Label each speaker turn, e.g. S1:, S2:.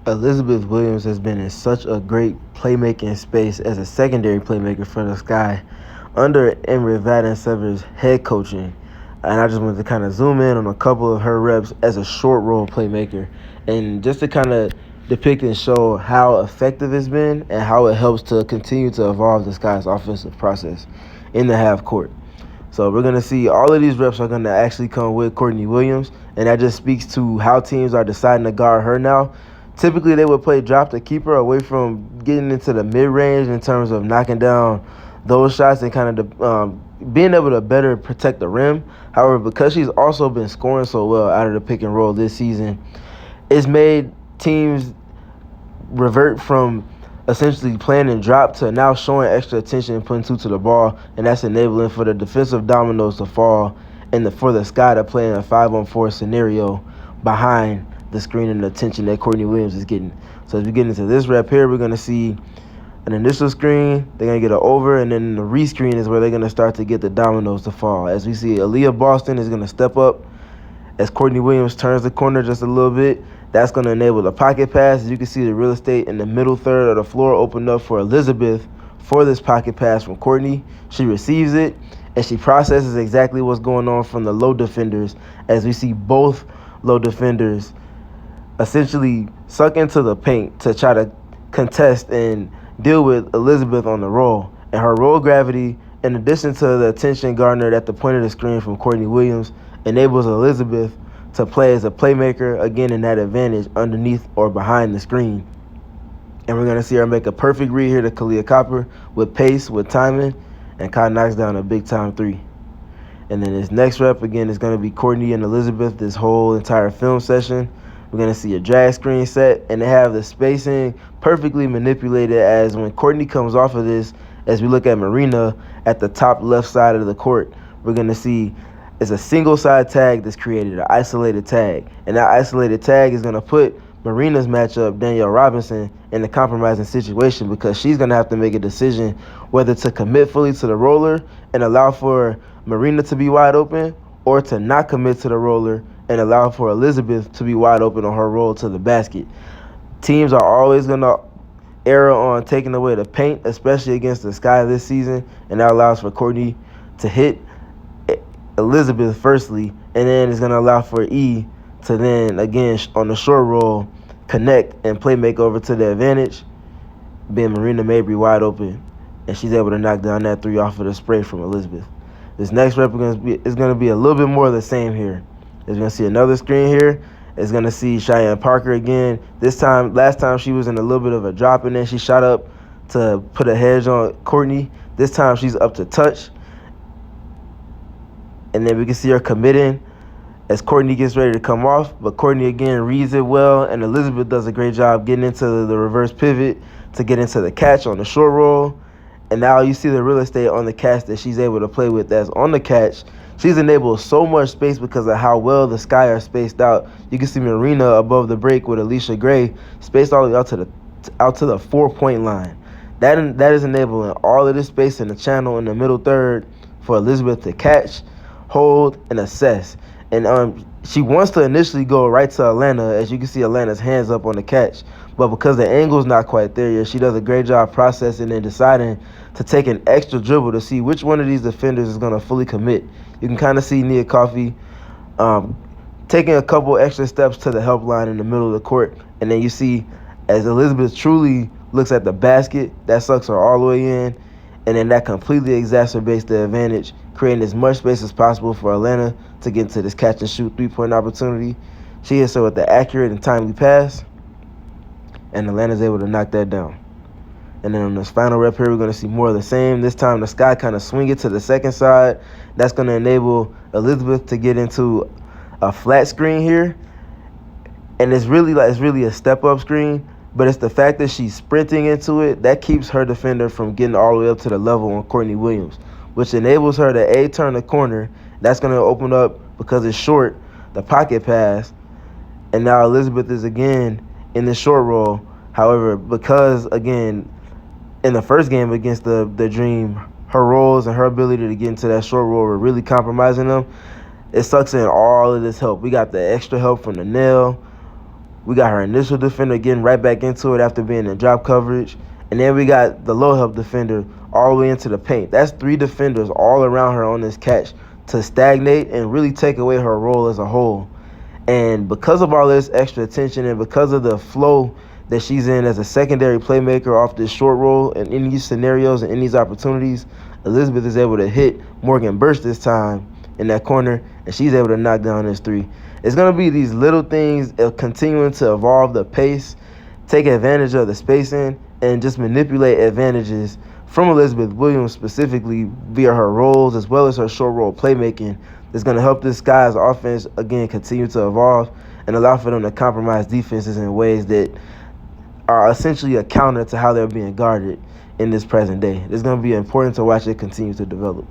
S1: Elizabeth Williams has been in such a great playmaking space as a secondary playmaker for the Sky under Emery Vaden-Sever's head coaching. And I just wanted to kind of zoom in on a couple of her reps as a short roll playmaker, and just to kind of depict and show how effective it's been and how it helps to continue to evolve the Sky's offensive process in the half court. So we're going to see all of these reps are going to actually come with Courtney Williams, and that just speaks to how teams are deciding to guard her now. Typically, they would play drop to keep her away from getting into the mid-range in terms of knocking down those shots and kind of being able to better protect the rim. However, because she's also been scoring so well out of the pick and roll this season, it's made teams revert from essentially playing in drop to now showing extra attention and putting two to the ball, and that's enabling for the defensive dominoes to fall and for the Sky to play in a 5-on-4 scenario behind the screen and the attention that Courtney Williams is getting. So as we get into this rep here, we're going to see an initial screen, they're going to get an over, and then the rescreen is where they're going to start to get the dominoes to fall. As we see, Aaliyah Boston is going to step up as Courtney Williams turns the corner just a little bit. That's going to enable the pocket pass. As you can see, the real estate in the middle third of the floor opened up for Elizabeth for this pocket pass from Courtney. She receives it, and she processes exactly what's going on from the low defenders, as we see both low defenders essentially suck into the paint to try to contest and deal with Elizabeth on the roll. And her roll gravity, in addition to the attention garnered at the point of the screen from Courtney Williams, enables Elizabeth to play as a playmaker, again in that advantage underneath or behind the screen. And we're going to see her make a perfect read here to Kalia Copper with pace, with timing, and kind of knocks down a big-time three. And then this next rep, again, is going to be Courtney and Elizabeth this whole entire film session. We're going to see a drag screen set, and they have the spacing perfectly manipulated, as when Courtney comes off of this, as we look at Marina at the top left side of the court, we're going to see it's a single side tag that's created, an isolated tag. And that isolated tag is going to put Marina's matchup, Danielle Robinson, in a compromising situation, because she's going to have to make a decision whether to commit fully to the roller and allow for Marina to be wide open, or to not commit to the roller and allow for Elizabeth to be wide open on her roll to the basket. Teams are always going to err on taking away the paint, especially against the Sky this season, and that allows for Courtney to hit Elizabeth firstly, and then it's going to allow for E to then, again, on the short roll, connect and play make over to the advantage, being Marina Mabry wide open, and she's able to knock down that three off of the spray from Elizabeth. This next rep is going to be a little bit more of the same here. It's going to see another screen here. It's going to see Cheyenne Parker again. Last time she was in a little bit of a drop, and then she shot up to put a hedge on Courtney. This time she's up to touch. And then we can see her committing as Courtney gets ready to come off. But Courtney, again, reads it well, and Elizabeth does a great job getting into the reverse pivot to get into the catch on the short roll. And now you see the real estate on the catch that she's able to play with. That's on the catch. She's enabled so much space because of how well the Sky are spaced out. You can see Marina above the break with Alicia Gray spaced all the way out to the 4-point line. That is enabling all of this space in the channel in the middle third for Elizabeth to catch, hold, and assess. And she wants to initially go right to Atlanta, as you can see Atlanta's hands up on the catch. But because the angle's not quite there yet, she does a great job processing and deciding to take an extra dribble to see which one of these defenders is going to fully commit. You can kind of see Nia Coffey taking a couple extra steps to the help line in the middle of the court. And then you see as Elizabeth truly looks at the basket, that sucks her all the way in. And then that completely exacerbates the advantage, creating as much space as possible for Atlanta to get into this catch-and-shoot three-point opportunity. She hits her with the accurate and timely pass, and Atlanta's able to knock that down. And then on this final rep here, we're going to see more of the same. This time the Sky kind of swing it to the second side. That's going to enable Elizabeth to get into a flat screen here. And it's really a step-up screen, but it's the fact that she's sprinting into it that keeps her defender from getting all the way up to the level on Courtney Williams, which enables her to turn the corner. That's going to open up, because it's short, the pocket pass. And now Elizabeth is again in the short roll. However, because, again, in the first game against the Dream, her rolls and her ability to get into that short roll were really compromising them. It sucks in all of this help. We got the extra help from the nail. We got her initial defender getting right back into it after being in drop coverage. And then we got the low help defender all the way into the paint. That's 3 defenders all around her on this catch to stagnate and really take away her role as a whole. And because of all this extra attention and because of the flow that she's in as a secondary playmaker off this short roll and in these scenarios and in these opportunities, Elizabeth is able to hit Morgan Burst this time in that corner, and she's able to knock down this 3. It's going to be these little things of continuing to evolve the pace, take advantage of the spacing, and just manipulate advantages from Elizabeth Williams specifically via her rolls as well as her short roll playmaking that's going to help this Sky's offense, again, continue to evolve and allow for them to compromise defenses in ways that are essentially a counter to how they're being guarded in this present day. It's going to be important to watch it continue to develop.